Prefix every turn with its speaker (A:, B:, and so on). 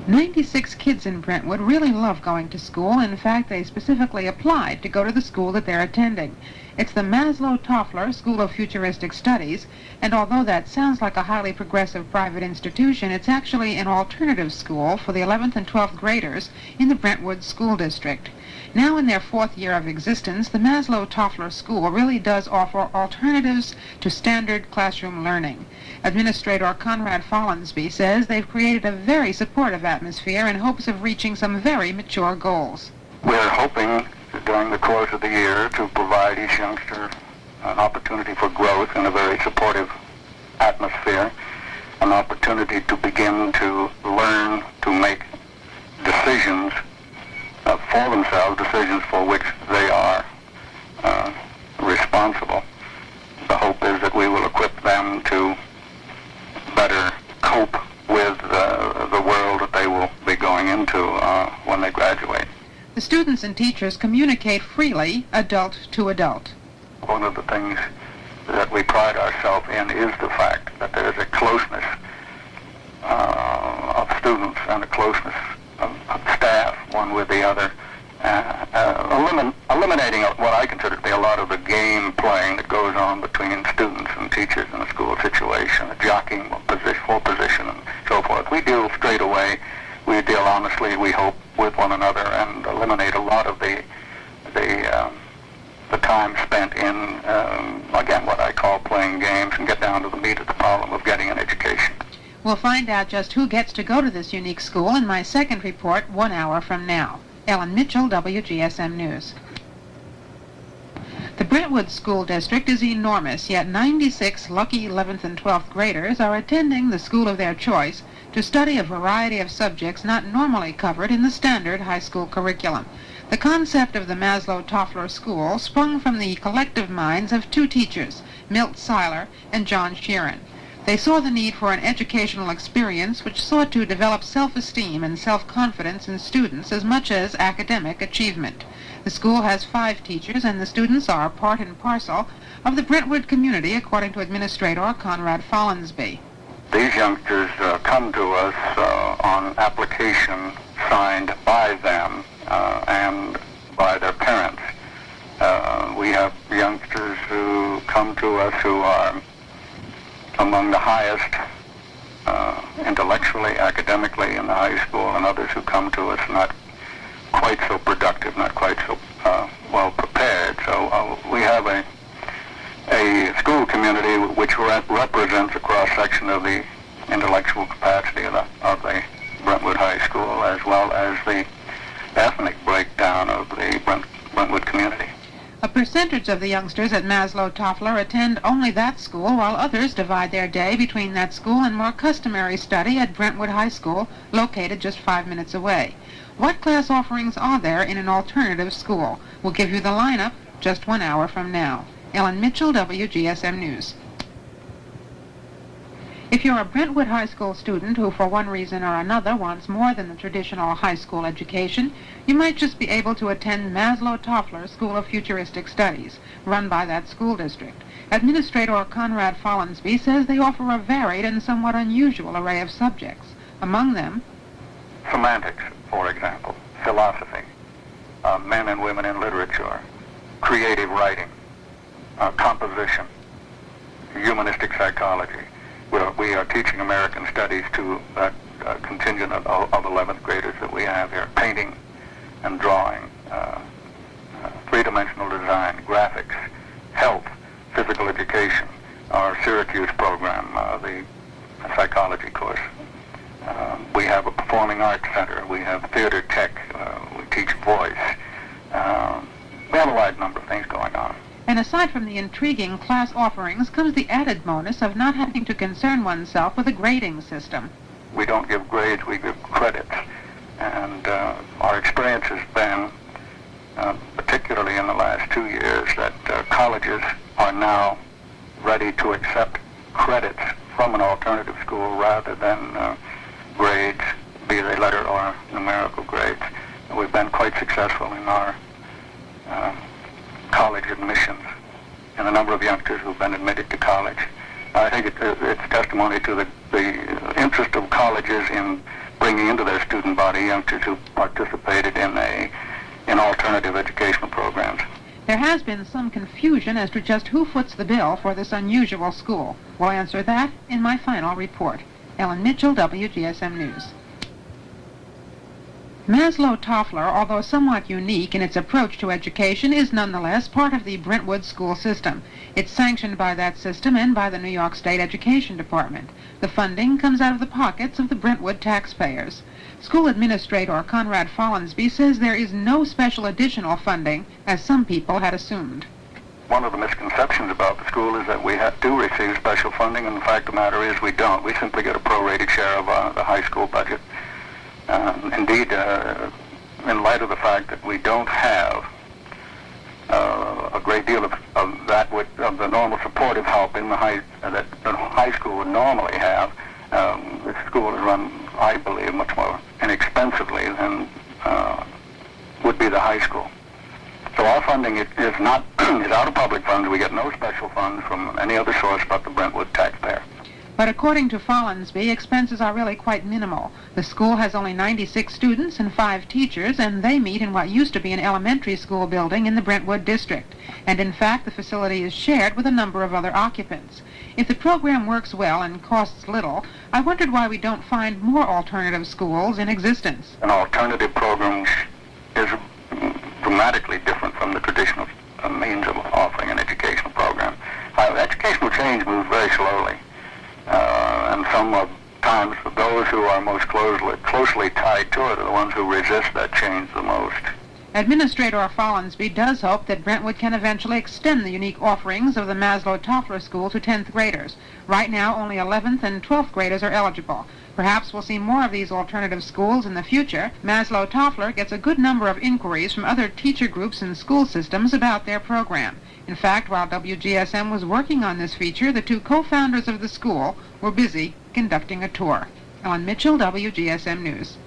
A: 96 kids in Brentwood really love going to school. In fact, they specifically applied to go to the school that they're attending. It's the Maslow-Toffler School of Futuristic Studies, and although that sounds like a highly progressive private institution, it's actually an alternative school for the 11th and 12th graders in the Brentwood School District. Now in their 4th year of existence, the Maslow-Toffler School really does offer alternatives to standard classroom learning. Administrator Conrad Follansby says they've created a very supportive atmosphere in hopes of reaching some very mature goals.
B: We're hoping during the course of the year to provide each youngster an opportunity for growth in a very supportive atmosphere, an opportunity to begin to learn to make decisions for themselves, decisions for which they are responsible. The hope is that we will equip them to better cope with the world that they will be going into when they graduate.
A: The students and teachers communicate freely, adult to adult.
B: One of the things that we pride ourselves in is the fact that there is a closeness of students and a closeness of staff, one with the other, eliminating what I consider to be a lot of the game playing that goes on between students and teachers in a school situation, the jockeying for position and so forth. We deal straight away, we deal honestly, we hope, with one another, and eliminate a lot of the time spent in, again, what I call playing games, and get down to the meat of the problem of getting an education.
A: We'll find out just who gets to go to this unique school in my second report 1 hour from now. Ellen Mitchell, WGSM News. The Brentwood School District is enormous, yet 96 lucky 11th and 12th graders are attending the school of their choice to study a variety of subjects not normally covered in the standard high school curriculum. The concept of the Maslow-Toffler School sprung from the collective minds of two teachers, Milt Seiler and John Sheeran. They saw the need for an educational experience which sought to develop self-esteem and self-confidence in students as much as academic achievement. The school has 5 teachers, and the students are part and parcel of the Brentwood community, according to Administrator Conrad Follansby.
B: These youngsters come to us on application signed by them and by their parents. We have youngsters who come to us who are among the highest intellectually, academically in the high school, and others who come to us not quite so productive, not quite so well prepared. So we have a school community which represents a cross-section of the intellectual capacity of the Brentwood High School, as well as the ethnic breakdown of the Brentwood community.
A: A percentage of the youngsters at Maslow-Toffler attend only that school, while others divide their day between that school and more customary study at Brentwood High School, located just 5 minutes away. What class offerings are there in an alternative school? We'll give you the lineup just 1 hour from now. Ellen Mitchell, WGSM News. If you're a Brentwood High School student who for one reason or another wants more than the traditional high school education, you might just be able to attend Maslow-Toffler School of Futuristic Studies, run by that school district. Administrator Conrad Follansby says they offer a varied and somewhat unusual array of subjects. Among them,
B: semantics, for example, philosophy, men and women in literature, creative writing, composition, humanistic psychology. We are teaching American studies to that contingent of 11th graders that we have here. Painting and drawing, three-dimensional design, graphics, health, physical education, our Syracuse program, the psychology course. We have a performing arts center. We have theater tech. We teach voice. We have a wide number of things going on.
A: And aside from the intriguing class offerings comes the added bonus of not having to concern oneself with a grading system.
B: We don't give grades, we give credits. And our experience has been, particularly in the last 2 years, that colleges are now ready to accept credits from an alternative school rather than grades, be they letter or numerical grades. And we've been quite successful in our college admissions and the number of youngsters who've been admitted to college. I think it's testimony to the interest of colleges in bringing into their student body youngsters who participated in alternative educational programs.
A: There has been some confusion as to just who foots the bill for this unusual school. We'll answer that in my final report. Ellen Mitchell, WGSM News. Maslow Toffler, although somewhat unique in its approach to education, is nonetheless part of the Brentwood school system. It's sanctioned by that system and by the New York State Education Department. The funding comes out of the pockets of the Brentwood taxpayers. School Administrator Conrad Follansby says there is no special additional funding, as some people had assumed.
B: One of the misconceptions about the school is that we do receive special funding, and the fact of the matter is we don't. We simply get a prorated share of the high school budget. Indeed, in light of the fact that we don't have a great deal of the normal supportive help in that the high school would normally have, the school is run, I believe, much more inexpensively than would be the high school. So our funding is out of public funds. We get no special funds from any other source but the Brentwood taxpayer.
A: But according to Follansby, expenses are really quite minimal. The school has only 96 students and 5 teachers, and they meet in what used to be an elementary school building in the Brentwood district. And in fact, the facility is shared with a number of other occupants. If the program works well and costs little, I wondered why we don't find more alternative schools in existence.
B: An alternative program is dramatically different from the traditional means of offering an educational program. Educational change moves very slowly. And sometimes those who are most closely tied to it are the ones who resist that change the most.
A: Administrator Follansby does hope that Brentwood can eventually extend the unique offerings of the Maslow Toffler School to 10th graders. Right now, only 11th and 12th graders are eligible. Perhaps we'll see more of these alternative schools in the future. Maslow Toffler gets a good number of inquiries from other teacher groups and school systems about their program. In fact, while WGSM was working on this feature, the 2 co-founders of the school were busy conducting a tour. Ellen Mitchell, WGSM News.